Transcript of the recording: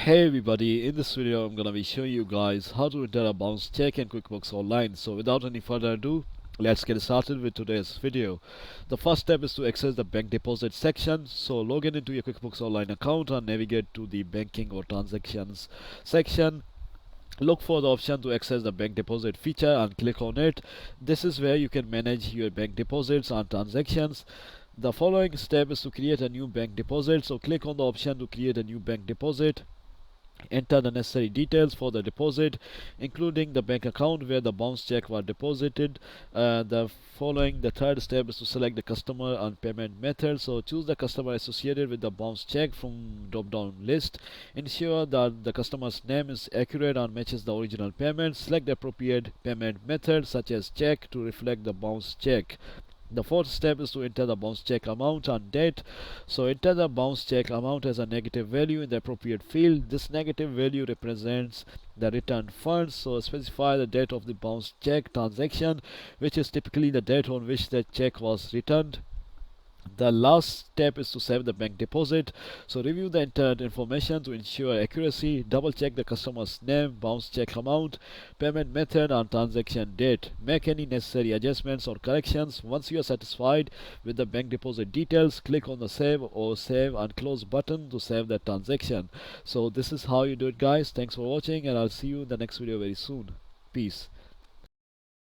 Hey everybody, in this video I'm gonna be showing you guys how to enter a bounce check in QuickBooks Online. So without any further ado, let's get started with today's video. The first step is to access the bank deposit section. So log in into your QuickBooks Online account and navigate to the banking or transactions section. Look for the option to access the bank deposit feature and click on it. This is where you can manage your bank deposits and transactions. The following step is to create a new bank deposit. So click on the option to create a new bank deposit. Enter the necessary details for the deposit, including the bank account where the bounce check was deposited. The third step is to select the customer and payment method. So choose the customer associated with the bounce check from drop-down list. Ensure that the customer's name is accurate and matches the original payment. Select the appropriate payment method such as check to reflect the bounce check. The fourth step is to enter the bounce check amount and date. So enter the bounce check amount as a negative value in the appropriate field. This negative value represents the returned funds. So specify the date of the bounce check transaction, which is typically the date on which the check was returned. The last step is to save the bank deposit. So review the entered information to ensure accuracy. Double check the customer's name, bounce check amount, payment method and transaction date. Make any necessary adjustments or corrections. Once you are satisfied with the bank deposit details, click on the save or save and close button to save the transaction. So this is how you do it, guys. Thanks for watching and I'll see you in the next video very soon. Peace.